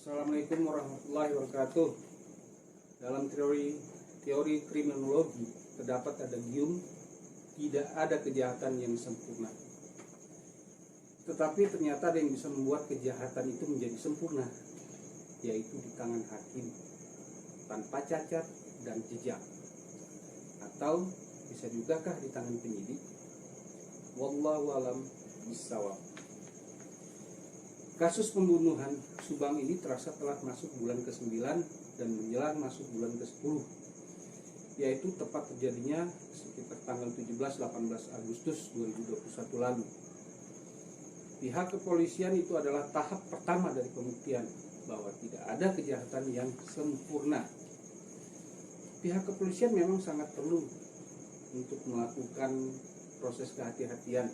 Assalamualaikum warahmatullahi wabarakatuh. Dalam teori kriminologi terdapat ada gium, tidak ada kejahatan yang sempurna. Tetapi ternyata ada yang bisa membuat kejahatan itu menjadi sempurna, yaitu di tangan hakim, tanpa cacat dan jejak. Atau bisa jugakah di tangan penyidik? Wallahu alam bishawab. Kasus pembunuhan Subang ini terasa telah masuk bulan ke-9 dan menjelang masuk bulan ke-10, yaitu tepat terjadinya sekitar tanggal 17-18 Agustus 2021 lalu. Pihak kepolisian itu adalah tahap pertama dari pembuktian bahwa tidak ada kejahatan yang sempurna. Pihak kepolisian memang sangat perlu untuk melakukan proses kehati-hatian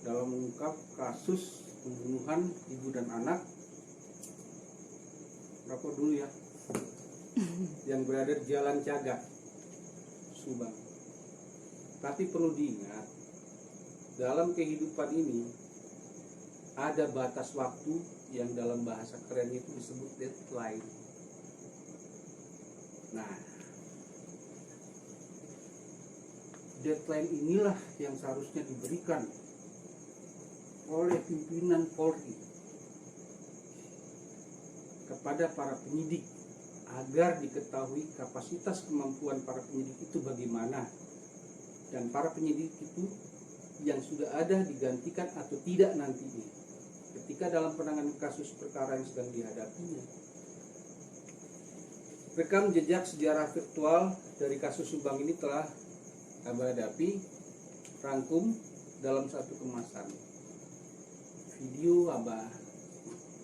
dalam mengungkap kasus pembunuhan ibu dan anak rokok dulu ya yang berada di Jalan Cagak, Subang. Tapi perlu diingat, dalam kehidupan ini ada batas waktu yang dalam bahasa keren itu disebut deadline. Nah, deadline inilah yang seharusnya diberikan oleh pimpinan Polri kepada para penyidik agar diketahui kapasitas kemampuan para penyidik itu bagaimana, dan para penyidik itu yang sudah ada digantikan atau tidak nantinya ketika dalam penanganan kasus perkara yang sedang dihadapinya. Rekam jejak sejarah virtual dari kasus Subang ini telah Abah hadapi rangkum dalam satu kemasan video Abah,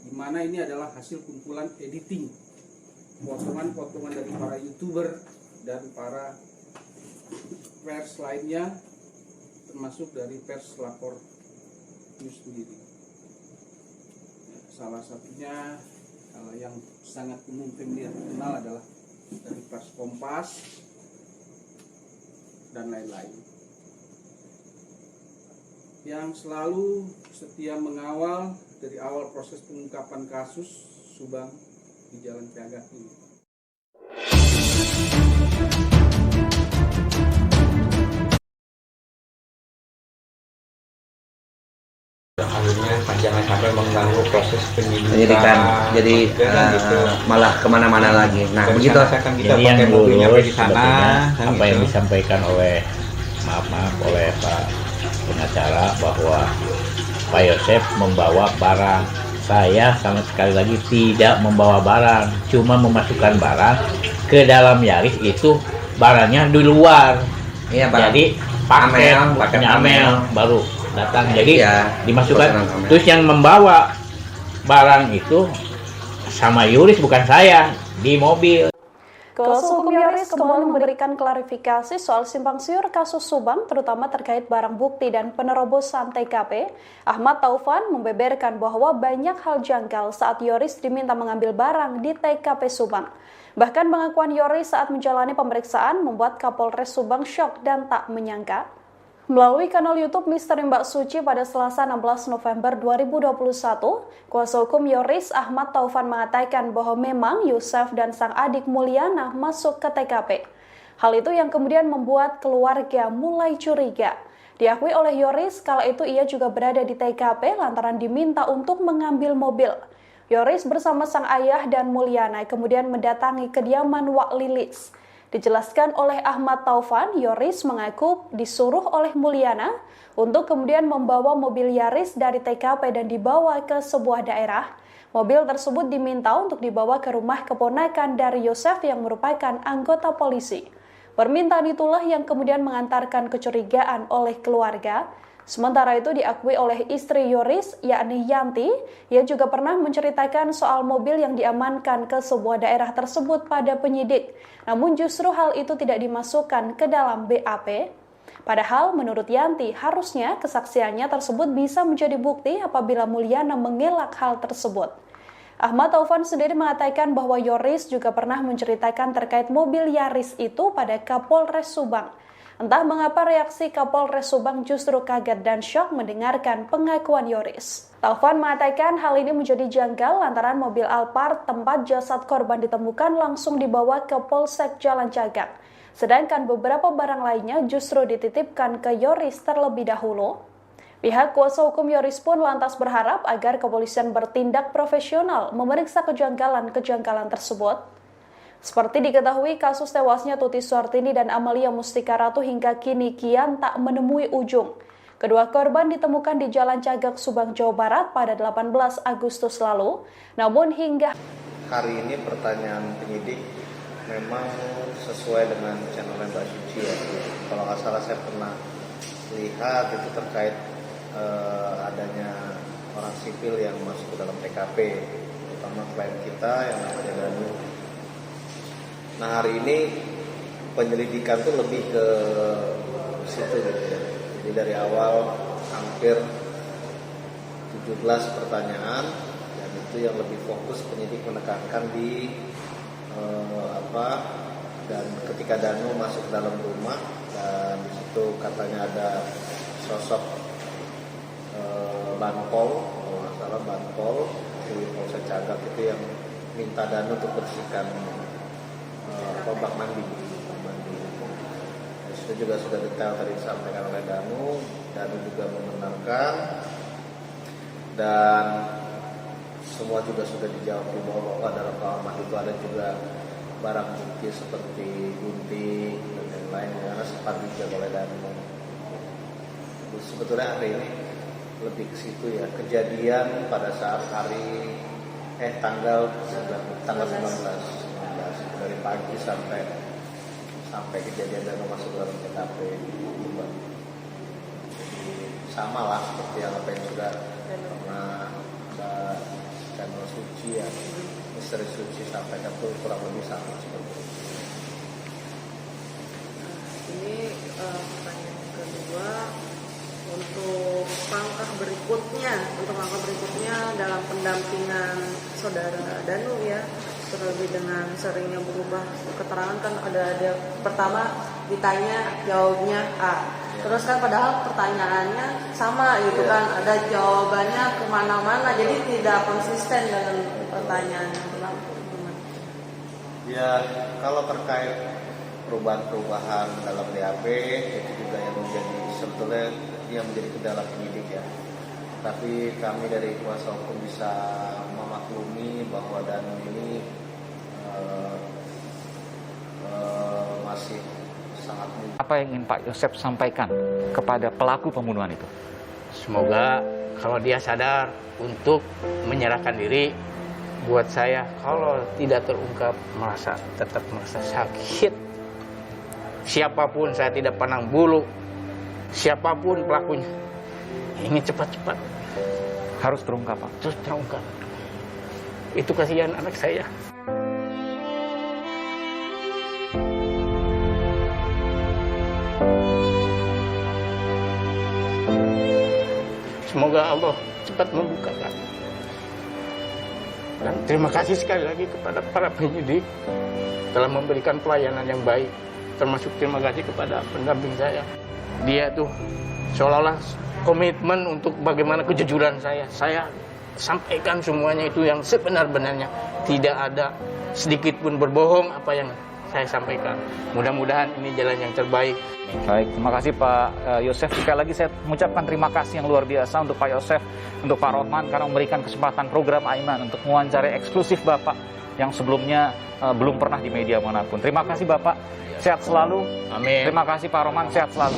di mana ini adalah hasil kumpulan editing potongan-potongan dari para YouTuber dan para pers lainnya, termasuk dari pers lapor news sendiri. Salah satunya yang sangat umum familiar kenal adalah dari pers Kompas dan lain-lain, yang selalu setia mengawal dari awal proses pengungkapan kasus Subang di Jalan Cagak ini. Jangan sampai mengganggu proses penyidikan, jadi gitu. Malah kemana-mana lagi. Nah, Dan begitu. Jadi yang dulu di sana, apa yang disampaikan oleh oleh Pak pengacara bahwa Pak Yosef membawa barang. Saya sama sekali lagi tidak membawa barang, cuma memasukkan barang ke dalam Yaris. Itu barangnya di luar. Iya, Pak. Jadi pakai amel baru datang. Jadi ya, dimasukkan. Terus yang membawa barang itu sama Yuris, bukan saya, di mobil. Kuasa hukum Yoris kembali memberikan klarifikasi soal simpang siur kasus Subang, terutama terkait barang bukti dan penerobosan TKP. Ahmad Taufan membeberkan bahwa banyak hal janggal saat Yoris diminta mengambil barang di TKP Subang. Bahkan pengakuan Yoris saat menjalani pemeriksaan membuat Kapolres Subang syok dan tak menyangka. Melalui kanal YouTube Misteri Mbak Suci pada Selasa 16 November 2021, kuasa hukum Yoris Ahmad Taufan mengatakan bahwa memang Yosef dan sang adik Mulyana masuk ke TKP. Hal itu yang kemudian membuat keluarga mulai curiga. Diakui oleh Yoris, kala itu ia juga berada di TKP lantaran diminta untuk mengambil mobil. Yoris bersama sang ayah dan Mulyana kemudian mendatangi kediaman Wak Lilis. Dijelaskan oleh Ahmad Taufan, Yoris mengaku disuruh oleh Mulyana untuk kemudian membawa mobil Yaris dari TKP dan dibawa ke sebuah daerah. Mobil tersebut diminta untuk dibawa ke rumah keponakan dari Yosef yang merupakan anggota polisi. Permintaan itulah yang kemudian mengantarkan kecurigaan oleh keluarga. Sementara itu diakui oleh istri Yoris, yakni Yanti, ia juga pernah menceritakan soal mobil yang diamankan ke sebuah daerah tersebut pada penyidik. Namun justru hal itu tidak dimasukkan ke dalam BAP. Padahal menurut Yanti, harusnya kesaksiannya tersebut bisa menjadi bukti apabila Mulyana mengelak hal tersebut. Ahmad Taufan sendiri mengatakan bahwa Yoris juga pernah menceritakan terkait mobil Yaris itu pada Kapolres Subang. Entah mengapa reaksi Kapolres Subang justru kaget dan syok mendengarkan pengakuan Yoris. Taufan mengatakan hal ini menjadi janggal lantaran mobil Alphard tempat jasad korban ditemukan langsung dibawa ke Polsek Jalan Cagak. Sedangkan beberapa barang lainnya justru dititipkan ke Yoris terlebih dahulu. Pihak kuasa hukum Yoris pun lantas berharap agar kepolisian bertindak profesional memeriksa kejanggalan-kejanggalan tersebut. Seperti diketahui, kasus tewasnya Tuti Suartini dan Amalia Mustika Ratu hingga kini kian tak menemui ujung. Kedua korban ditemukan di Jalan Cagak, Subang, Jawa Barat pada 18 Agustus lalu. Namun hingga hari ini pertanyaan penyidik memang sesuai dengan channel Mbak Suci ya. Kalau nggak salah saya pernah lihat itu terkait adanya orang sipil yang masuk ke dalam TKP, terutama klien kita yang namanya Danu. Nah hari ini penyelidikan tuh lebih ke situ gitu ya. Jadi dari awal hampir 17 pertanyaan dan itu yang lebih fokus penyidik menekankan di dan ketika Danu masuk ke dalam rumah dan di situ katanya ada sosok Banpol, kalau nggak salah Banpol di Polsek Cagak itu yang minta Danu untuk bersihkan bak mandi. Itu juga sudah detail tadi disampaikan oleh Danu juga membenarkan dan semua juga sudah dijawab di bawah dalam kamar itu ada juga barang bukti seperti gunting dan lain-lain karena sempat dijaga oleh Danu. Sebetulnya hari ini lebih ke situ ya, kejadian pada saat tanggal 19 dari pagi sampai kejadian dan masuk dalam TKP Jadi sama lah seperti yang apa yang sudah pernah Mbak Channel Suci ya, Misteri Suci sampaikan itu kurang lebih sama seperti itu. Ini pertanyaan kedua untuk langkah berikutnya dalam pendampingan saudara Danu ya, terlebih dengan seringnya berubah keterangan kan ada pertama ditanya jawabnya A, terus kan padahal pertanyaannya sama gitu kan, ada jawabannya kemana-mana jadi tidak konsisten dengan pertanyaan yang berlaku. Ya kalau terkait perubahan dalam BAP itu juga yang menjadi sebetulnya yang menjadi kendala penyidik ya. Tapi kami dari kuasa hukum bisa memaklumi bahwa Danu ini masih sangat muda. Apa yang ingin Pak Yosef sampaikan kepada pelaku pembunuhan itu? Semoga kalau dia sadar untuk menyerahkan diri. Buat saya kalau tidak terungkap tetap merasa sakit. Siapapun saya tidak pandang bulu. Siapapun pelakunya ingin cepat-cepat Harus terungkap, Pak. terus terungkap. Itu kasihan anak saya. Semoga Allah cepat membukakan. Dan terima kasih sekali lagi kepada para penyidik telah memberikan pelayanan yang baik. Termasuk terima kasih kepada pendamping saya. Dia tuh seolah-olah komitmen untuk bagaimana kejujuran saya. Saya sampaikan semuanya itu yang sebenar-benarnya. Tidak ada sedikit pun berbohong apa yang saya sampaikan. Mudah-mudahan ini jalan yang terbaik. Baik, terima kasih Pak Yosef. Sekali lagi saya mengucapkan terima kasih yang luar biasa untuk Pak Yosef, untuk Pak Rohman karena memberikan kesempatan program Aiman untuk mewawancarai eksklusif Bapak yang sebelumnya belum pernah di media manapun. Terima kasih Bapak, sehat selalu. Amin. Terima kasih Pak Rohman, sehat selalu.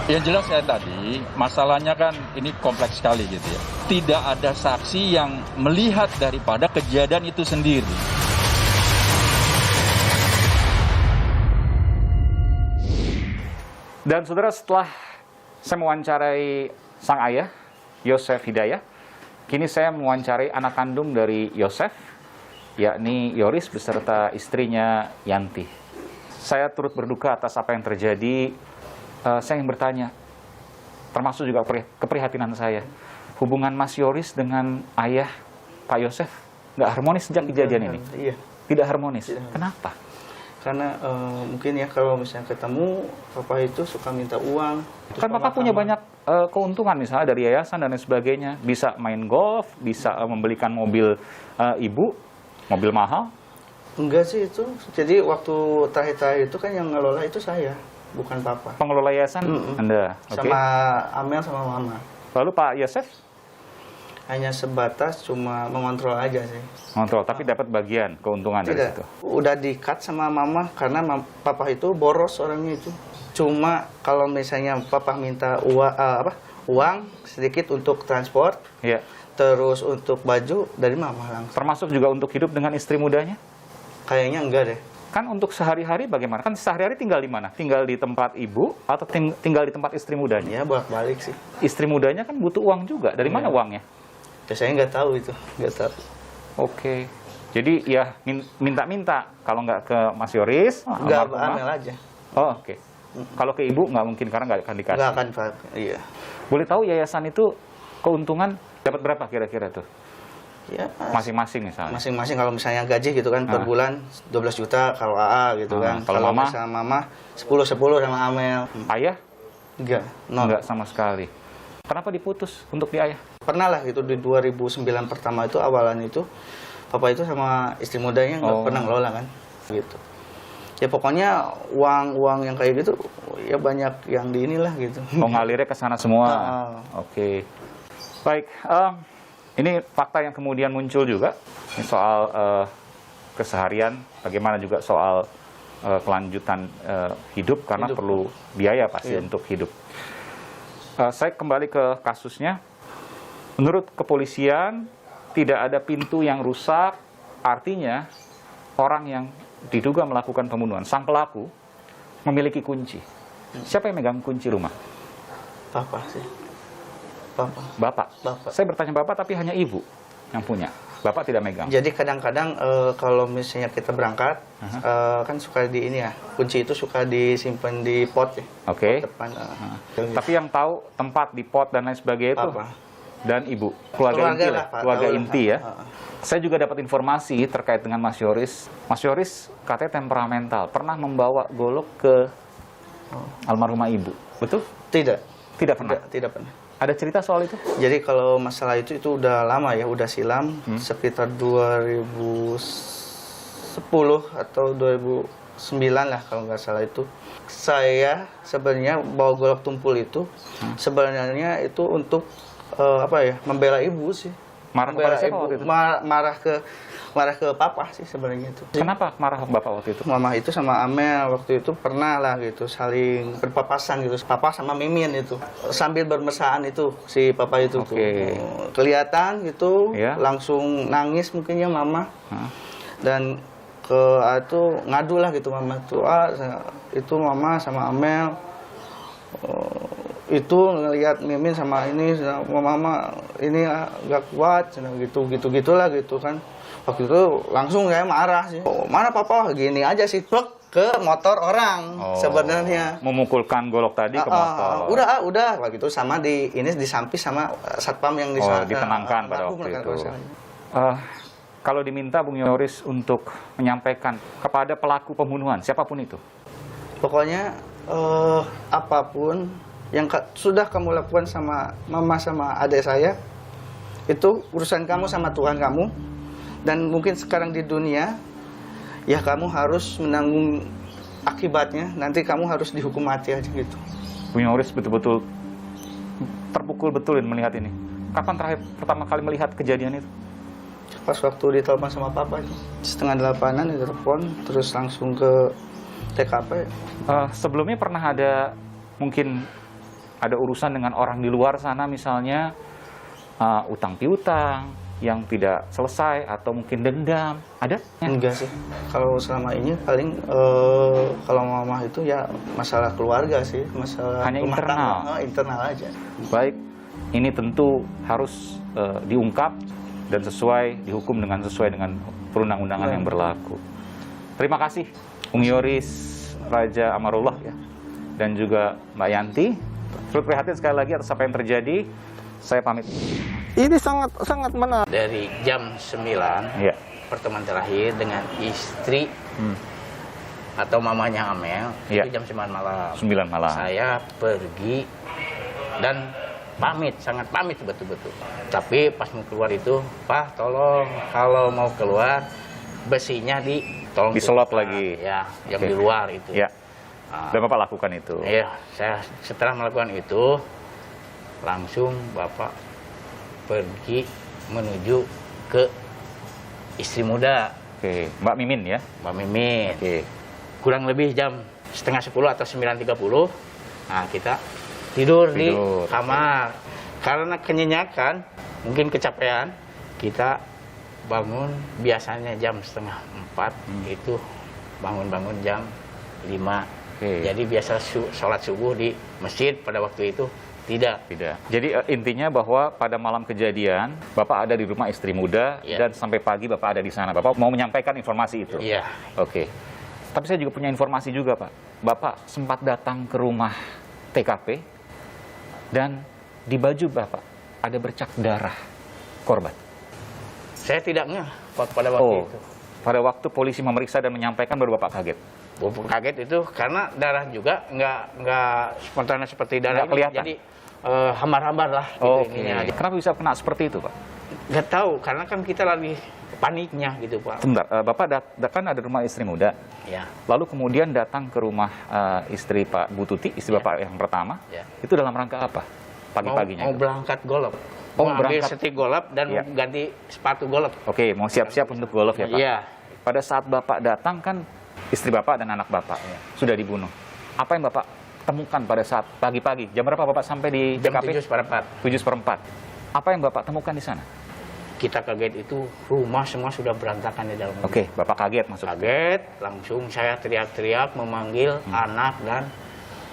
Yang jelas saya tadi, masalahnya kan ini kompleks sekali gitu ya. Tidak ada saksi yang melihat daripada kejadian itu sendiri. Dan saudara, setelah saya mewawancarai sang ayah, Yosef Hidayah, kini saya mewawancarai anak kandung dari Yosef, yakni Yoris beserta istrinya Yanti. Saya turut berduka atas apa yang terjadi. Saya ingin bertanya, termasuk juga keprihatinan saya. hubungan Mas Yoris dengan ayah Pak Yosef nggak harmonis sejak kejadian ini? Iya. Tidak harmonis. Tidak. Kenapa? Karena mungkin ya kalau misalnya ketemu, papa itu suka minta uang. Kan papa punya banyak keuntungan misalnya dari yayasan dan lain sebagainya. Bisa main golf, bisa membelikan mobil ibu, mobil mahal. Enggak sih itu. Jadi waktu terakhir itu kan yang ngelola itu saya, bukan papa. Pengelola yayasan Anda. Oke. Sama Amel sama mama. Lalu Pak Yosef? Hanya sebatas cuma mengontrol aja sih. Kontrol, tapi dapat bagian keuntungan dari situ. Udah di-cut sama mama karena papa itu boros orangnya itu. Cuma kalau misalnya papa minta uang sedikit untuk transport, Iya. terus untuk baju dari mama langsung. Termasuk juga untuk hidup dengan istri mudanya? Kayaknya enggak deh. Kan untuk sehari-hari bagaimana? Kan sehari-hari tinggal di mana? Tinggal di tempat ibu atau tinggal di tempat istri mudanya? Ya bolak-balik sih. Istri mudanya kan butuh uang juga. Dari mana uangnya? Ya, saya nggak tahu itu, nggak tahu. Oke. Jadi ya minta-minta. Kalau nggak ke Mas Yoris, Nggak almarhumah. Amel aja. Oh, oke. Kalau ke ibu nggak mungkin karena nggak akan dikasih. Nggak akan, iya. Boleh tahu yayasan itu keuntungan dapat berapa kira-kira tuh? Ya, Masing-masing misalnya. masing-masing kalau misalnya gaji gitu kan per bulan 12 juta kalau AA gitu kan. Kalau mama? misalnya mama 10 sama Amel. Ayah? Enggak, nol. Enggak sama sekali. Kenapa diputus untuk di ayah? Pernah lah gitu di 2009 pertama itu awalan itu papa itu sama istri mudanya nggak pernah ngelola kan gitu. Ya pokoknya uang yang kayak gitu ya banyak yang di inilah gitu. Oh, ngalirnya ke sana semua. Oke. Baik, ini fakta yang kemudian muncul juga ini soal keseharian, bagaimana juga soal kelanjutan hidup karena perlu biaya pasti untuk hidup. Saya kembali ke kasusnya. Menurut kepolisian, tidak ada pintu yang rusak, artinya orang yang diduga melakukan pembunuhan, sang pelaku, memiliki kunci. Siapa yang megang kunci rumah? Papa sih. Papa. Bapak. Bapak. Saya bertanya bapak, tapi hanya ibu yang punya. Bapak tidak megang. Jadi kadang-kadang kalau misalnya kita berangkat, kan suka di ini ya, kunci itu suka disimpan di pot ya. Oke. Depan. Tapi yang tahu tempat di pot dan lain sebagainya itu Papa. dan ibu, keluarga inti lah, Pak, keluarga tahu lah. inti ya. Saya juga dapat informasi terkait dengan Mas Yoris. Mas Yoris katanya temperamental, pernah membawa golok ke almarhumah ibu, betul? Tidak. Tidak pernah. Tidak pernah. Ada cerita soal itu? Jadi kalau masalah itu udah lama ya, udah silam sekitar 2010 atau 2009 lah kalau nggak salah itu. Saya sebenarnya bawa golok tumpul itu sebenarnya itu untuk membela ibu sih. Marah kepada siapa waktu itu? Marah ke papa sih sebenarnya itu. Kenapa marah bapak waktu itu? Mama itu sama Amel waktu itu pernah lah gitu saling berpapasan gitu, papa sama Mimin itu sambil bermesraan itu si papa itu tuh kelihatan gitu langsung nangis mungkinnya mama dan itu ngadu lah gitu mama tuh itu mama sama Amel itu ngelihat Mimin sama ini sama mama ini gak kuat gitulah gitu kan. Waktu itu langsung saya marah sih. Oh, mana papa gini aja sih ke motor orang sebenarnya. Memukulkan golok tadi ke motor. Udah begitu sama ini disampis sama satpam yang ditenangkan pada waktu itu. Kalau diminta Bung Yoris untuk menyampaikan kepada pelaku pembunuhan siapapun itu. Pokoknya apapun yang sudah kamu lakukan sama mama sama adik saya itu urusan kamu sama Tuhan kamu. Dan mungkin sekarang di dunia, ya kamu harus menanggung akibatnya. Nanti kamu harus dihukum mati aja gitu. Bung Yoris betul-betul terpukul betulin melihat ini. Kapan terakhir pertama kali melihat kejadian itu? Pas waktu ditelepon sama papa itu. 7:30-an ditelepon, terus langsung ke TKP. Sebelumnya pernah ada mungkin ada urusan dengan orang di luar sana misalnya utang piutang yang tidak selesai atau mungkin dendam, ada? Enggak sih. Kalau selama ini paling kalau mama itu ya masalah keluarga sih, masalah hanya rumah internal. tangga, internal aja. Baik, ini tentu harus diungkap dan dihukum sesuai dengan perundang-undangan yang berlaku. Terima kasih Bung Yoris Raja Amarullah ya, dan juga Mbak Yanti. Turut prihatin sekali lagi atas apa yang terjadi. Saya pamit. Ini sangat menarik. Dari jam 9 Iya. pertemuan terakhir dengan istri atau mamanya Amel, Iya. itu jam 9 malam. 9 malam. Saya pergi dan pamit, sangat pamit betul-betul. Tapi pas mau keluar itu, Pak tolong kalau mau keluar besinya tolong Diselot dibuka." lagi. Ya, yang Oke. di luar itu. Ya. Dan Bapak lakukan itu. Iya, saya setelah melakukan itu langsung Bapak pergi menuju ke istri muda, Oke, Mbak Mimin ya. Mbak Mimin. Oke. Kurang lebih jam setengah 10 atau 9.30. Nah, kita tidur di kamar. Karena kenyenyakan, mungkin kecapean, kita bangun biasanya jam setengah 4, itu bangun-bangun jam 5. Oke. Jadi biasa sholat subuh di masjid pada waktu itu tidak. Jadi intinya bahwa pada malam kejadian Bapak ada di rumah istri muda dan sampai pagi Bapak ada di sana. Bapak mau menyampaikan informasi itu. Iya. Oke. Tapi saya juga punya informasi juga, Pak. Bapak sempat datang ke rumah TKP dan di baju Bapak ada bercak darah korban. Saya tidak ngeh pada waktu itu. Pada waktu polisi memeriksa dan menyampaikan baru Bapak kaget. Bapak kaget itu karena darah juga nggak spontan seperti darah Nggak kelihatan. Jadi hambar-hambar lah. Oke. Ininya aja. Kenapa bisa kena seperti itu, Pak? Nggak tahu karena kan kita lagi paniknya gitu, Pak. Sebentar, Bapak kan ada rumah istri muda. Ya. Lalu kemudian datang ke rumah istri Pak Bu Tuti, istri Bapak yang pertama. Ya. Itu dalam rangka apa? Pagi-paginya. Mau berangkat golf. Oh, mau ambil berangkat. setik golf dan Ya. ganti sepatu golf. Oke, mau siap-siap untuk golf ya, Pak? Iya. Pada saat Bapak datang kan istri Bapak dan anak Bapak sudah dibunuh. Apa yang Bapak temukan pada saat pagi-pagi? Jam berapa Bapak sampai di Jam TKP? 7:04. 7:04. Apa yang Bapak temukan di sana? Kita kaget itu rumah semua sudah berantakan di dalam. Oke, Bapak kaget masuk. Kaget, langsung saya teriak-teriak memanggil anak dan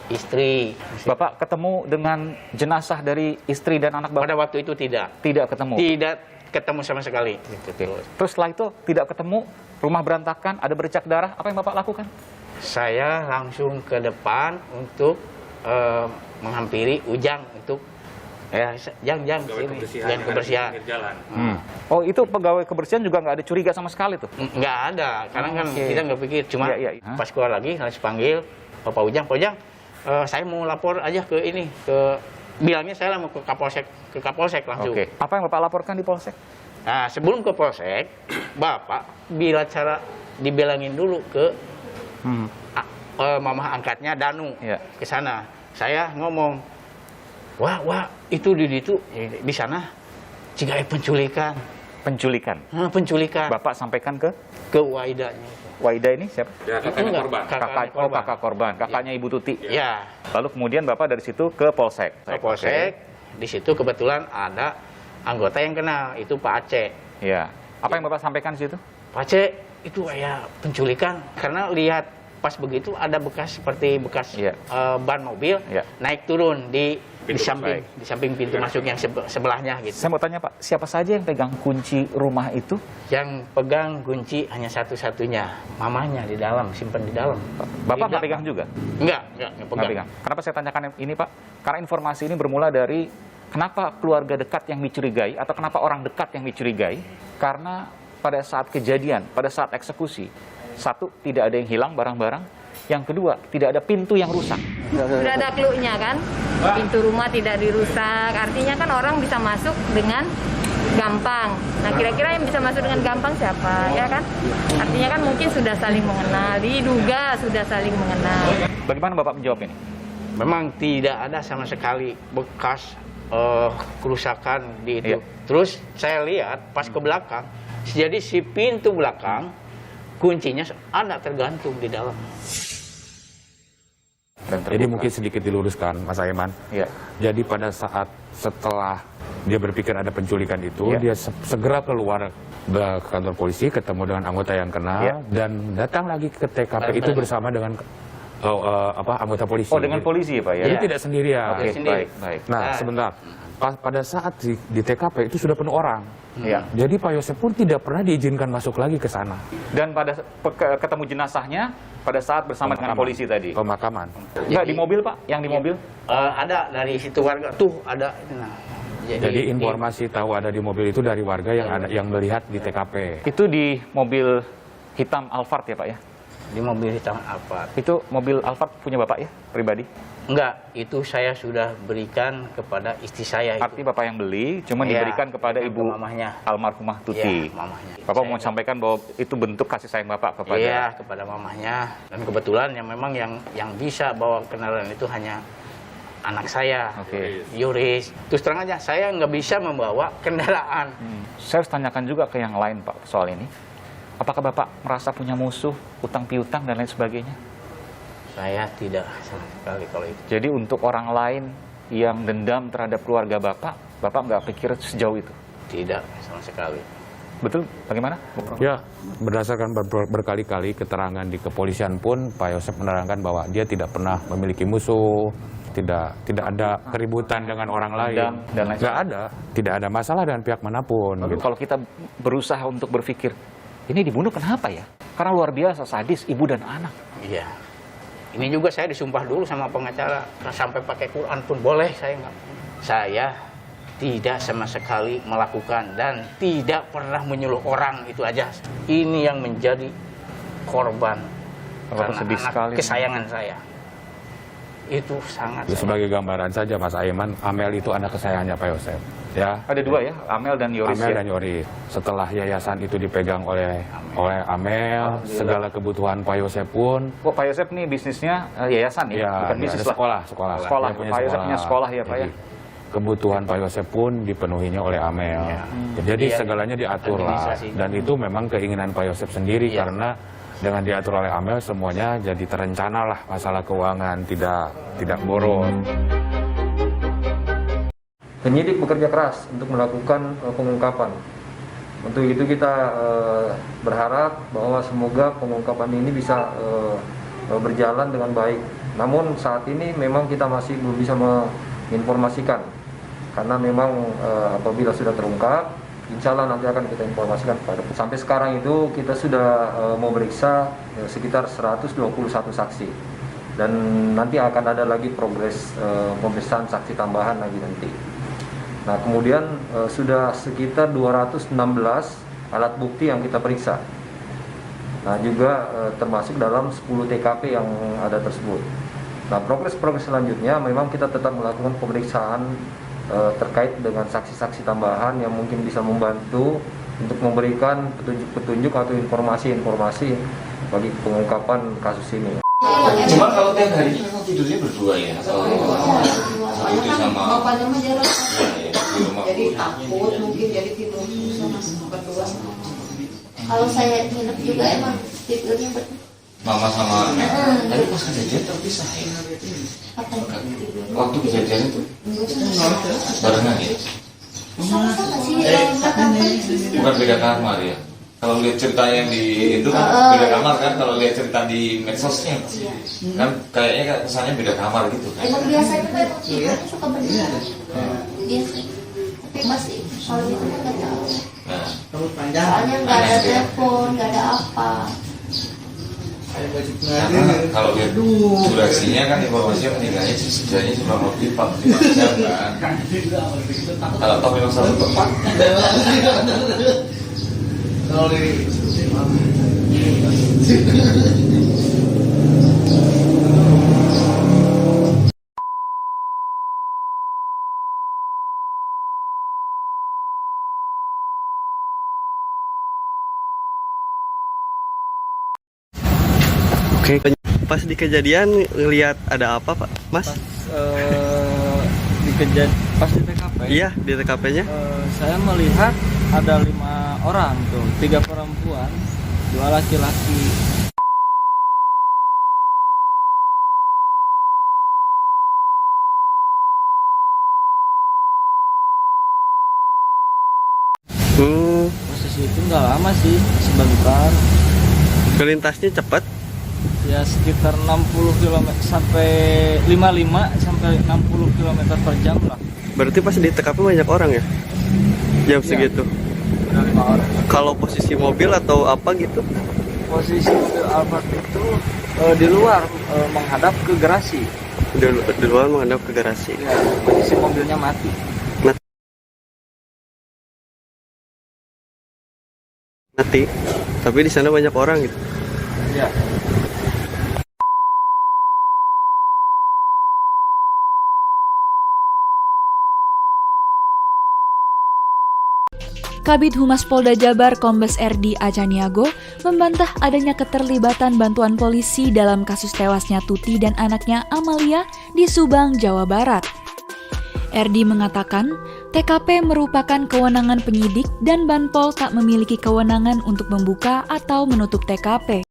istri. Bapak ketemu dengan jenazah dari istri dan anak Bapak? Pada waktu itu tidak. Tidak ketemu? Tidak ketemu sama sekali. Terus setelah itu tidak ketemu, rumah berantakan, ada bercak darah, apa yang Bapak lakukan? Saya langsung ke depan untuk menghampiri Ujang untuk Jang sini, kebersihan. Oh, itu pegawai kebersihan juga nggak ada curiga sama sekali tuh? Nggak ada, karena kan kita nggak pikir. Cuma pas keluar lagi, harus panggil Bapak Ujang. Pak Ujang, saya mau lapor aja ke ini, bilangnya saya mau ke Kapolsek langsung. Oke. Apa yang Bapak laporkan di Polsek? Nah, sebelum ke Polsek, Bapak bila cara dibilangin dulu ke mamah angkatnya Danu ke sana. Saya ngomong, wah itu di sana jika penculikan. Penculikan. Penculikan. Bapak sampaikan ke Waidanya. Waida ini siapa? Kakaknya korban. Kakak korban, kakaknya Ibu Tuti. Ya. Lalu kemudian Bapak dari situ ke Polsek. Ke Polsek. Di situ kebetulan ada anggota yang kenal, itu Pak Aceh. Ya. Apa yang Bapak sampaikan di situ? Pak Aceh itu ya penculikan karena lihat pas begitu ada bekas seperti bekas ban mobil naik turun di samping pintu masuk yang sebelahnya gitu. Saya mau tanya Pak, siapa saja yang pegang kunci rumah itu? Yang pegang kunci hanya satu-satunya, mamanya di dalam, simpan di dalam. Bapak nggak pegang juga? Nggak pegang. Kenapa saya tanyakan ini Pak? Karena informasi ini bermula dari kenapa keluarga dekat yang dicurigai atau kenapa orang dekat yang dicurigai? Karena pada saat kejadian, pada saat eksekusi, satu, tidak ada yang hilang barang-barang. Yang kedua, tidak ada pintu yang rusak. Sudah ada clue-nya kan, pintu rumah tidak dirusak. Artinya kan orang bisa masuk dengan gampang. Nah, kira-kira yang bisa masuk dengan gampang siapa, ya kan? Artinya kan mungkin sudah saling mengenal, diduga sudah saling mengenal. Bagaimana Bapak menjawab ini? Memang tidak ada sama sekali bekas kerusakan di itu. Terus saya lihat pas ke belakang, jadi si pintu belakang kuncinya ada tergantung di dalam. Jadi mungkin sedikit diluruskan, Mas Aiman. Jadi pada saat setelah dia berpikir ada penculikan itu, dia segera keluar ke kantor polisi, ketemu dengan anggota yang kenal, dan datang lagi ke TKP itu bersama dengan anggota polisi. Oh, dengan polisi ya Pak ya? Jadi tidak sendirian. Oke, baik. Nah, sebentar. Pada saat di TKP itu sudah penuh orang. Jadi Pak Yosef pun tidak pernah diizinkan masuk lagi ke sana. Dan pada ketemu jenazahnya pada saat bersama dengan polisi tadi. Pemakaman. Enggak di mobil Pak? Yang di mobil? Ada dari situ warga tuh ada. Jadi informasi tahu ada di mobil itu dari warga yang melihat di TKP. Itu di mobil hitam Alphard ya Pak ya? Di mobil hitam Alphard. Itu mobil Alphard punya Bapak ya, pribadi? Enggak, itu saya sudah berikan kepada istri saya. Arti Bapak yang beli, cuma diberikan kepada ibu mamahnya, almarhumah Tuti. Ya, mamahnya. Bapak mau sampaikan bahwa itu bentuk kasih sayang Bapak kepada... Iya, kepada mamahnya. Dan kebetulan yang memang yang bisa bawa kendaraan itu hanya anak saya, Yuris. Terus terang aja, saya nggak bisa membawa kendaraan. Saya harus tanyakan juga ke yang lain Pak soal ini. Apakah Bapak merasa punya musuh, utang piutang dan lain sebagainya? Saya tidak sama sekali kalau itu. Jadi untuk orang lain yang dendam terhadap keluarga Bapak nggak pikir sejauh itu? Tidak sama sekali. Betul? Bagaimana? Ya, berdasarkan berkali-kali keterangan di kepolisian pun, Pak Yosef menerangkan bahwa dia tidak pernah memiliki musuh, tidak ada keributan dengan orang lain, dan lain nggak ada, tidak ada masalah dengan pihak manapun. Gitu. Kalau kita berusaha untuk berpikir, ini dibunuh kenapa ya? Karena luar biasa sadis ibu dan anak. Iya. Ini juga saya disumpah dulu sama pengacara, sampai pakai Quran pun boleh, saya nggak. Saya tidak sama sekali melakukan dan tidak pernah menyuruh orang, itu aja. Ini yang menjadi korban karena sedih anak sekali. Kesayangan saya. Itu sangat. Sebagai gambaran saja Mas Aiman, Amel itu anak kesayangannya Pak Yosef. Ya. Ada dua ya, Amel dan Yoris. Amel dan Yoris. Setelah yayasan itu dipegang oleh Amel, segala kebutuhan Pak Yosef pun. Kok Pak Yosef nih bisnisnya yayasan ya, bukan bisnis lah. Sekolah. Pak Yosef punya sekolah ya Pak ya. Kebutuhan Pak Yosef pun dipenuhinya oleh Amel. Jadi segalanya diatur lah. Dan itu memang keinginan Pak Yosef sendiri karena dengan diatur oleh Amel semuanya jadi terencana lah masalah keuangan, tidak boros. Penyidik bekerja keras untuk melakukan pengungkapan. Untuk itu kita berharap bahwa semoga pengungkapan ini bisa berjalan dengan baik. Namun saat ini memang kita masih belum bisa menginformasikan. Karena memang apabila sudah terungkap, insya Allah nanti akan kita informasikan kepada. Sampai sekarang itu kita sudah memeriksa sekitar 121 saksi. Dan nanti akan ada lagi progres pemeriksaan saksi tambahan lagi nanti. Nah, kemudian sudah sekitar 216 alat bukti yang kita periksa. Nah, juga termasuk dalam 10 TKP yang ada tersebut. Nah, progres selanjutnya memang kita tetap melakukan pemeriksaan terkait dengan saksi-saksi tambahan yang mungkin bisa membantu untuk memberikan petunjuk-petunjuk atau informasi-informasi bagi pengungkapan kasus ini. Cuma kalau tiap hari itu memang tidurnya berdua ya? Itu sama bapaknya mah jarang. Jadi takut mungkin jadi tidur sama berdua. Kalau saya nginep juga emang tidurnya berdua. Mama sama anak. Tapi pas kejadian terpisah ya? Waktu kejadian itu barengan ya? Sama-sama sih. Bukan beda kamar ya? Kalau lihat cerita yang di itu kan beda kamar kan, kalau lihat cerita di medsosnya kan kayaknya kesannya beda kamar gitu kan. Emang biasanya kan kita suka berdua. Biasa. Tapi masih kalau itu nggak tahu. Soalnya nggak ada telepon, nggak ada apa. Karena kalau lihat durasinya kan informasinya meninggalnya sebenarnya cuma lebih 4 jam kan. Kalau toh memang satu tempat. Oke, pas di kejadian ngelihat ada apa Pak, Mas? Pas di TKP? Iya, di TKP-nya. Saya melihat ada 5 orang tuh, 3 perempuan, 2 laki-laki. Posisi itu nggak lama sih, sebentar. Kelintasnya cepat? Ya sekitar 60 km sampai 55 sampai 60 km per jam lah. Berarti pas di TKP banyak orang ya? Jam segitu? Ada 5 orang. Kalau posisi mobil atau apa gitu? Posisi mobil Alphard itu di luar menghadap ke garasi. Di luar menghadap ke garasi. Ya, posisi mobilnya mati. mati, tapi di sana banyak orang gitu. Ya. Kabid Humas Polda Jabar Kombes RD Acaniago membantah adanya keterlibatan bantuan polisi dalam kasus tewasnya Tuti dan anaknya Amalia di Subang, Jawa Barat. RD mengatakan, TKP merupakan kewenangan penyidik dan Banpol tak memiliki kewenangan untuk membuka atau menutup TKP.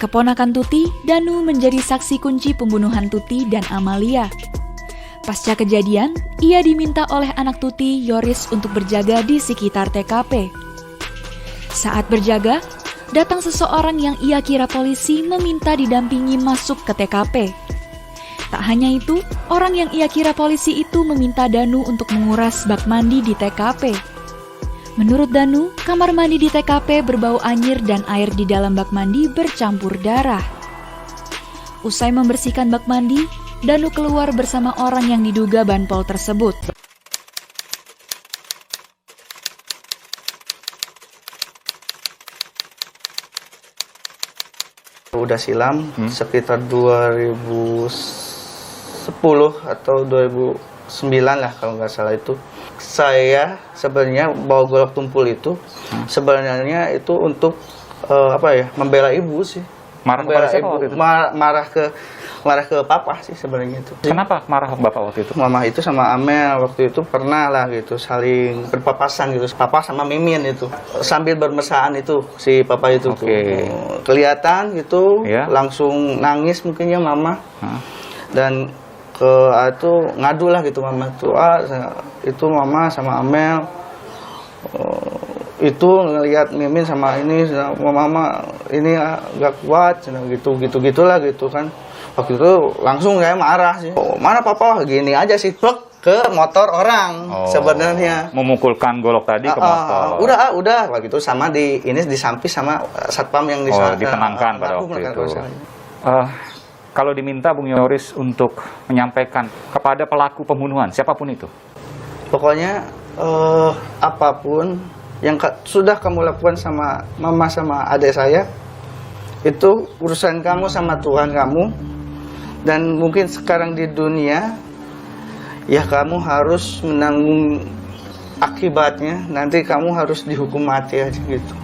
Keponakan Tuti, Danu menjadi saksi kunci pembunuhan Tuti dan Amalia. Pasca kejadian, ia diminta oleh anak Tuti, Yoris, untuk berjaga di sekitar TKP. Saat berjaga, datang seseorang yang ia kira polisi meminta didampingi masuk ke TKP. Tak hanya itu, orang yang ia kira polisi itu meminta Danu untuk menguras bak mandi di TKP. Menurut Danu, kamar mandi di TKP berbau anyir dan air di dalam bak mandi bercampur darah. Usai membersihkan bak mandi, Danu keluar bersama orang yang diduga Banpol tersebut. Udah silam sekitar 2010 atau 2009 lah kalau nggak salah itu. Saya sebenarnya bawa golok tumpul itu sebenarnya itu untuk membela ibu sih. Marah kepada siapa waktu itu? Marah ke papa sih sebenarnya itu. Kenapa marah bapak waktu itu? Mama itu sama Amel waktu itu pernah lah gitu saling berpapasan gitu. Papa sama Mimin itu sambil bermesraan itu si papa itu tuh. Kelihatan gitu langsung nangis mungkinnya mama. Dan itu ngadu lah gitu mama tuh. Itu mama sama Amel itu ngelihat Mimin sama ini sama mama ini gak kuat gitulah gitu kan. Waktu itu langsung kayak marah sih. Mana papa gini aja sih ke motor orang sebenarnya. Memukulkan golok tadi ke motor. Udah waktu itu sama ini disampis sama satpam yang ditenangkan pada waktu itu. Kalau diminta Bung Yoris untuk menyampaikan kepada pelaku pembunuhan siapapun itu. Pokoknya apapun yang sudah kamu lakukan sama mama sama adik saya itu urusan kamu sama Tuhan kamu. Dan mungkin sekarang di dunia, ya kamu harus menanggung akibatnya. Nanti kamu harus dihukum mati aja gitu.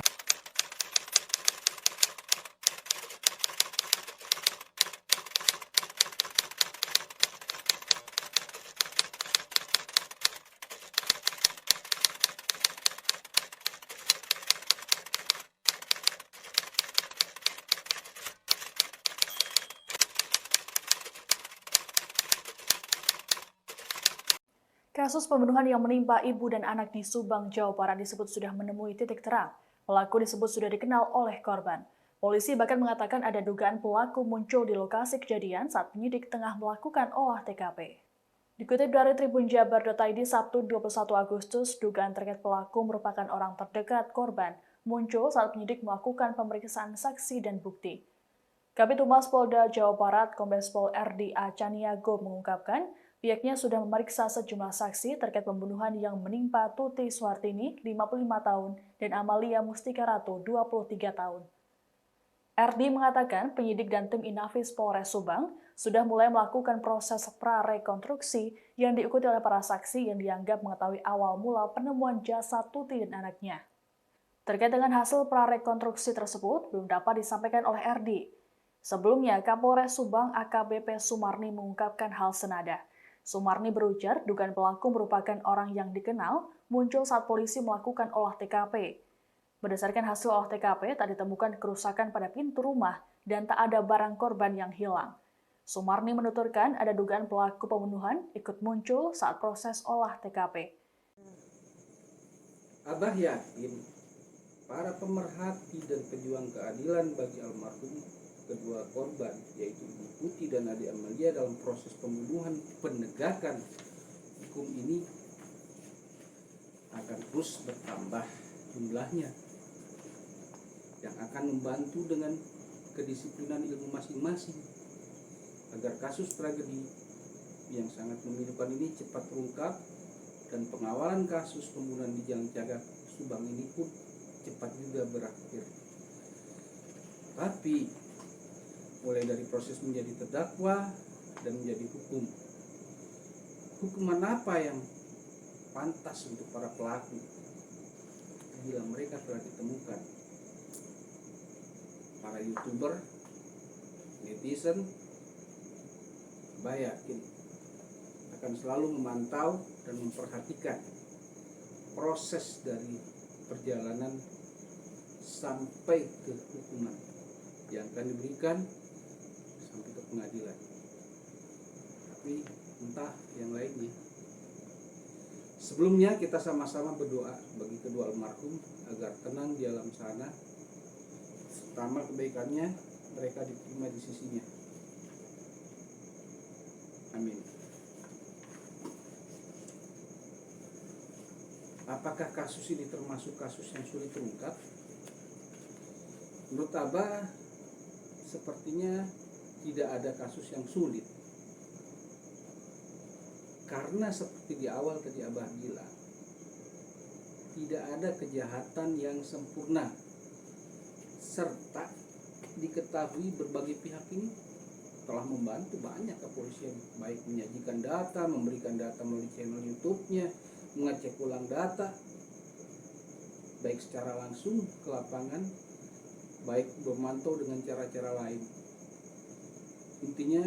Kasus pembunuhan yang menimpa ibu dan anak di Subang, Jawa Barat disebut sudah menemui titik terang. Pelaku disebut sudah dikenal oleh korban. Polisi bahkan mengatakan ada dugaan pelaku muncul di lokasi kejadian saat penyidik tengah melakukan olah TKP. Dikutip dari Tribun Jabar.id Sabtu 21 Agustus, dugaan terkait pelaku merupakan orang terdekat korban muncul saat penyidik melakukan pemeriksaan saksi dan bukti. Kabid Humas Polda Jawa Barat Kombes Pol RD Acaniago mengungkapkan, pihaknya sudah memeriksa sejumlah saksi terkait pembunuhan yang menimpa Tuti Suhartini, 55 tahun, dan Amalia Mustika Ratu, 23 tahun. RD mengatakan penyidik dan tim Inafis Polres Subang sudah mulai melakukan proses prarekonstruksi yang diikuti oleh para saksi yang dianggap mengetahui awal mula penemuan jasad Tuti dan anaknya. Terkait dengan hasil prarekonstruksi tersebut belum dapat disampaikan oleh RD. Sebelumnya, Kapolres Subang AKBP Sumarni mengungkapkan hal senada. Sumarni berujar dugaan pelaku merupakan orang yang dikenal muncul saat polisi melakukan olah TKP. Berdasarkan hasil olah TKP, tak ditemukan kerusakan pada pintu rumah dan tak ada barang korban yang hilang. Sumarni menuturkan ada dugaan pelaku pembunuhan ikut muncul saat proses olah TKP. Abah yakin para pemerhati dan pejuang keadilan bagi almarhum kedua korban, yaitu Ibu Tuti dan adik Amalia dalam proses pembunuhan penegakan hukum ini akan terus bertambah jumlahnya, yang akan membantu dengan kedisiplinan ilmu masing-masing agar kasus tragedi yang sangat memilukan ini cepat terungkap dan pengawalan kasus pembunuhan di Jalan Cagak Subang ini pun cepat juga berakhir. Tapi mulai dari proses menjadi terdakwa dan menjadi hukum, hukuman apa yang pantas untuk para pelaku bila mereka telah ditemukan? Para YouTuber, netizen, saya yakin akan selalu memantau dan memperhatikan proses dari perjalanan sampai ke hukuman yang akan diberikan sampai ke pengadilan. Tapi entah yang lainnya. Sebelumnya kita sama-sama berdoa bagi kedua almarhum agar tenang di alam sana. Pertama kebaikannya mereka diterima di sisinya. Amin. Apakah kasus ini termasuk kasus yang sulit terungkap? Menurut Abah, sepertinya tidak ada kasus yang sulit. Karena seperti di awal tadi Abah bilang, tidak ada kejahatan yang sempurna. Serta diketahui berbagai pihak ini telah membantu banyak kepolisian, baik menyajikan data, memberikan data melalui channel YouTube-nya, mengecek ulang data, baik secara langsung ke lapangan, baik memantau dengan cara-cara lain. Intinya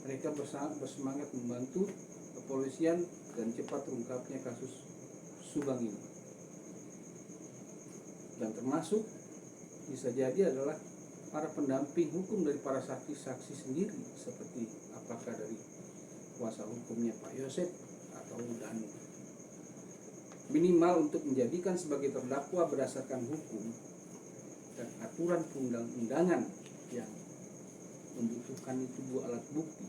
mereka bersemangat membantu kepolisian dan cepat terungkapnya kasus Subang ini. Dan termasuk bisa jadi adalah para pendamping hukum dari para saksi-saksi sendiri, seperti apakah dari kuasa hukumnya Pak Yosef atau Danu. Minimal untuk menjadikan sebagai terdakwa berdasarkan hukum dan aturan perundang-undangan yang membutuhkan itu dua alat bukti.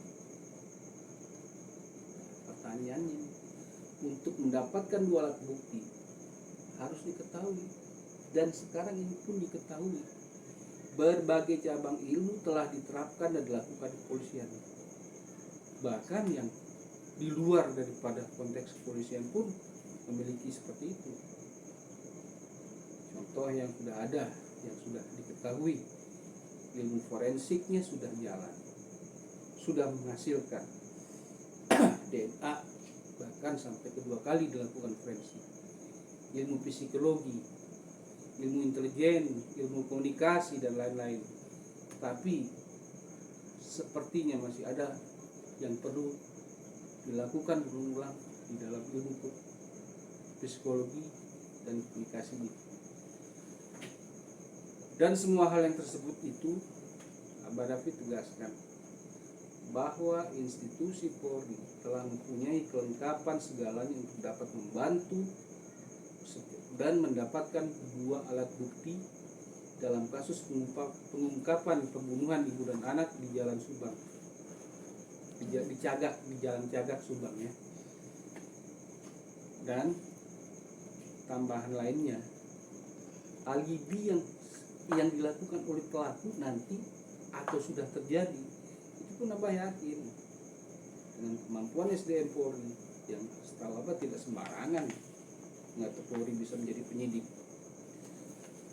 Pertanyaannya, untuk mendapatkan dua alat bukti harus diketahui, dan sekarang ini pun diketahui, berbagai cabang ilmu telah diterapkan dan dilakukan di kepolisian. Bahkan yang di luar daripada konteks kepolisian pun memiliki seperti itu. Contoh yang sudah ada, yang sudah diketahui, ilmu forensiknya sudah jalan, sudah menghasilkan DNA, bahkan sampai kedua kali dilakukan forensik. Ilmu psikologi, ilmu intelijen, ilmu komunikasi, dan lain-lain. Tapi sepertinya masih ada yang perlu dilakukan berulang di dalam ilmu psikologi dan komunikasi. Dan semua hal yang tersebut itu Abah David tegaskan bahwa institusi Polri telah mempunyai kelengkapan segalanya untuk dapat membantu dan mendapatkan dua alat bukti dalam kasus pengungkapan pembunuhan ibu dan anak di Jalan Subang, di Jalan Cagak Subang ya. Dan tambahan lainnya, alibi yang dilakukan oleh pelaku nanti atau sudah terjadi, itu pun Abah yakin dengan kemampuan SDM Polri yang setahu Abah tidak sembarangan. Nggak Polri bisa menjadi penyidik.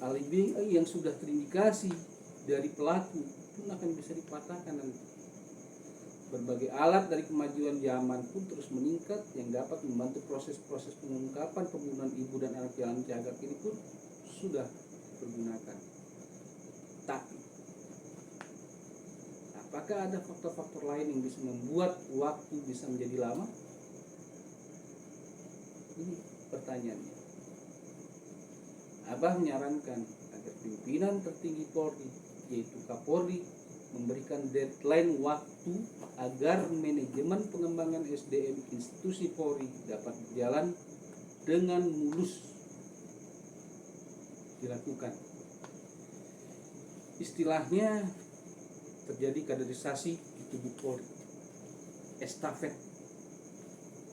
Alibi yang sudah terindikasi dari pelaku pun akan bisa dipatahkan nanti. Berbagai alat dari kemajuan zaman pun terus meningkat yang dapat membantu proses-proses pengungkapan pembunuhan ibu dan anak Jalan Cagak ini pun sudah dipergunakan. Tapi apakah ada faktor-faktor lain yang bisa membuat waktu bisa menjadi lama? Ini pertanyaannya. Abah menyarankan agar pimpinan tertinggi Polri, yaitu Kapolri, memberikan deadline waktu agar manajemen pengembangan SDM institusi Polri dapat berjalan dengan mulus dilakukan. Istilahnya terjadi kaderisasi di tubuh Polri, estafet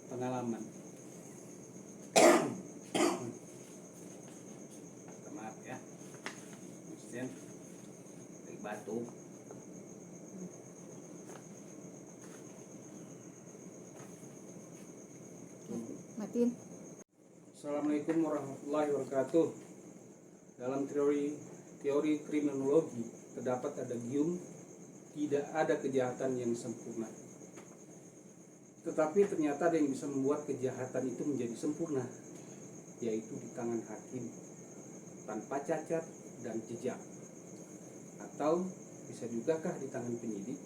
pengalaman. Maaf ya, mesin dari batu. Yakin. Assalamualaikum warahmatullahi wabarakatuh. Dalam teori kriminologi terdapat adagium tidak ada kejahatan yang sempurna. Tetapi ternyata ada yang bisa membuat kejahatan itu menjadi sempurna, yaitu di tangan hakim tanpa cacat dan jejak. Atau bisa jugakah di tangan penyidik?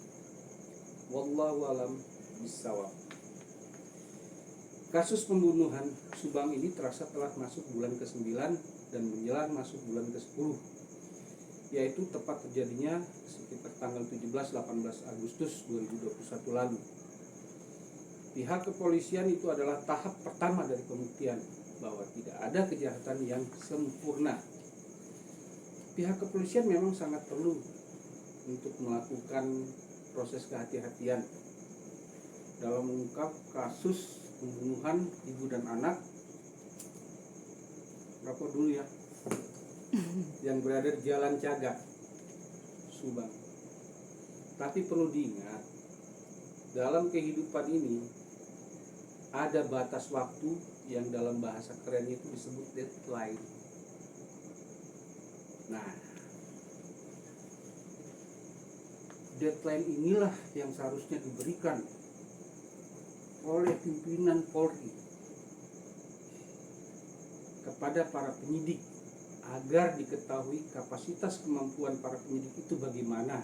Wallahu alam bissawab. Kasus pembunuhan Subang ini terasa telah masuk bulan ke-9 dan menjelang masuk bulan ke-10, yaitu tepat terjadinya sekitar tanggal 17-18 Agustus 2021 lalu. Pihak kepolisian itu adalah tahap pertama dari pembuktian bahwa tidak ada kejahatan yang sempurna. Pihak kepolisian memang sangat perlu untuk melakukan proses kehati-hatian dalam mengungkap kasus pembunuhan ibu dan anak berapa dulu ya yang berada di Jalan Cagak, Subang. Tapi perlu diingat, dalam kehidupan ini ada batas waktu yang dalam bahasa kerennya itu disebut deadline. Nah, deadline inilah yang seharusnya diberikan oleh pimpinan Polri kepada para penyidik agar diketahui kapasitas kemampuan para penyidik itu bagaimana,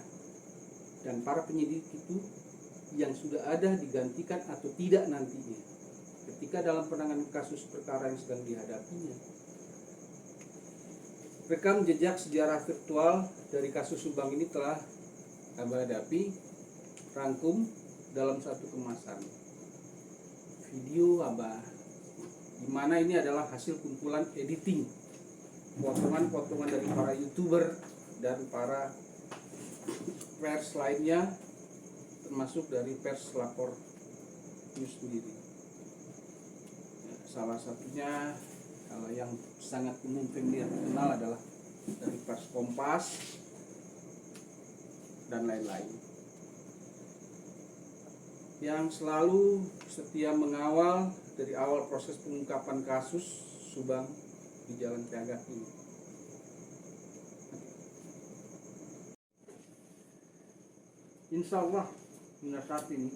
dan para penyidik itu yang sudah ada digantikan atau tidak nantinya ketika dalam penanganan kasus perkara yang sedang dihadapinya. Rekam jejak sejarah virtual dari kasus Subang ini telah Abah hadapi rangkum dalam satu kemasan video Abah, di mana ini adalah hasil kumpulan editing potongan-potongan dari para YouTuber dan para pers lainnya, termasuk dari pers lapor news sendiri. Salah satunya yang sangat umum familiar dikenal adalah dari pers Kompas dan lain-lain, yang selalu setia mengawal dari awal proses pengungkapan kasus Subang di Jalan Cagak ini. Insya Allah hingga saat ini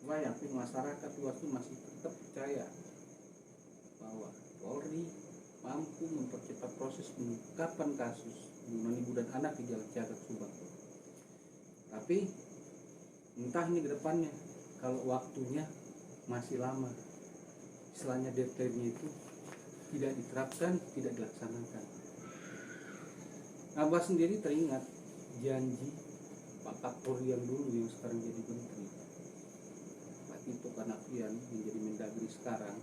saya yakin masyarakat luas itu masih tetap percaya bahwa Polri mampu mempercepat proses pengungkapan kasus pembunuhan ibu dan anak di Jalan Cagak Subang. Tapi entah ini ke depannya, kalau waktunya masih lama, istilahnya deadline-nya itu tidak diterapkan, tidak dilaksanakan. Abah sendiri teringat janji Pak Kapolri yang dulu yang sekarang jadi menteri, Pak Tito Karnavian yang jadi Mendagri sekarang,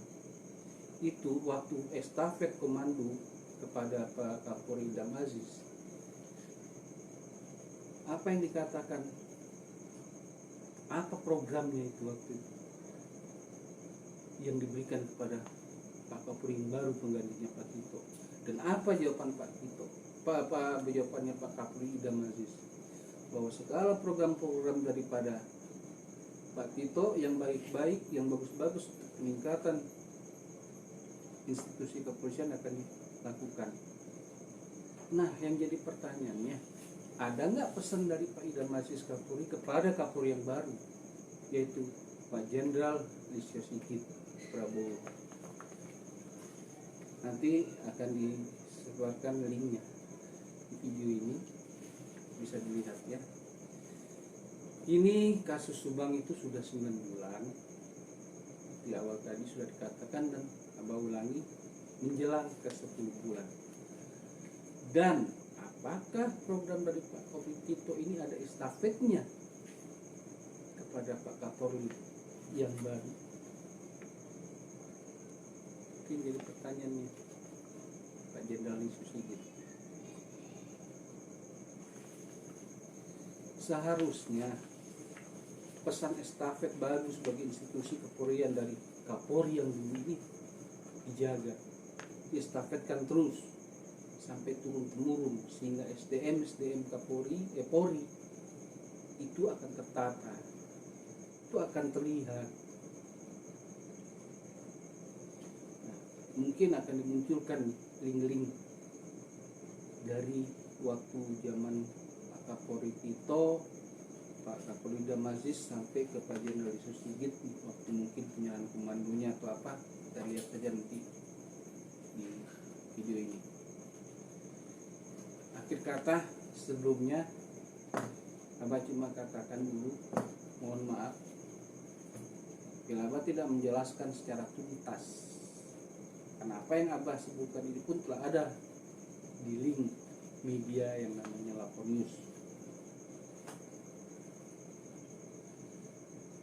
itu waktu estafet komando kepada Pak Kapolri Idam Aziz, apa yang dikatakan, apa programnya itu waktu itu yang diberikan kepada Pak Kapolri yang baru penggantinya Pak Tito, dan apa jawaban Pak Tito, jawabannya Pak Kapolri Idam Aziz, bahwa segala program-program daripada Pak Tito yang baik-baik, yang bagus-bagus untuk peningkatan institusi kepolisian akan dilakukan. Nah, yang jadi pertanyaannya, ada nggak pesan dari Pak Idam Aziz Kapolri kepada Kapolri yang baru, yaitu Pak Jenderal Listio Sigit Prabowo? Nanti akan disebarkan linknya di video ini, bisa dilihat ya. Ini kasus Subang itu sudah 9 bulan. Di awal tadi sudah dikatakan dan Abah ulangi, menjelang ke 10 bulan. Dan apakah program dari Pak Kapolri Tito ini ada estafetnya kepada Pak Kapolri yang baru? Mungkin jadi pertanyaannya Pak Jenderal Listio Sigit. Seharusnya pesan estafet baru sebagai institusi kepolisian dari Kapolri yang dulu ini dijaga, diestafetkan terus sampai turun-temurun, sehingga SDM Polri itu akan tertata, itu akan terlihat mungkin akan dimunculkan link-link dari waktu zaman Pak Kapolri Tito, Pak Kapolri Damasis sampai ke Pak Jenderal Listio Sigit waktu mungkin penyerahan komandonya atau apa, kita lihat saja nanti di video ini. Akhir kata, sebelumnya Abah cuma katakan dulu, mohon maaf bila Abah tidak menjelaskan secara tuntas, karena apa yang Abah sebutkan ini pun telah ada di link media yang namanya Lapor News.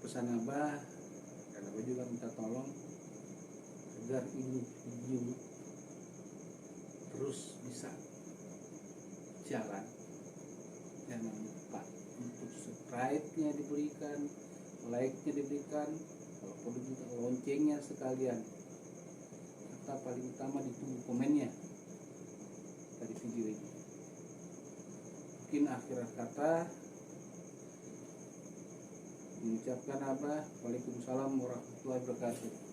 Pesan Abah, dan Abah juga minta tolong agar ini video terus bisa jalan. Jangan lupa untuk subscribe-nya diberikan, like-nya diberikan, kalau perlu juga loncengnya sekalian, serta paling utama ditunggu komennya dari video ini. Mungkin akhir kata mengucapkan Abah, Waalaikumsalam warahmatullahi wabarakatuh.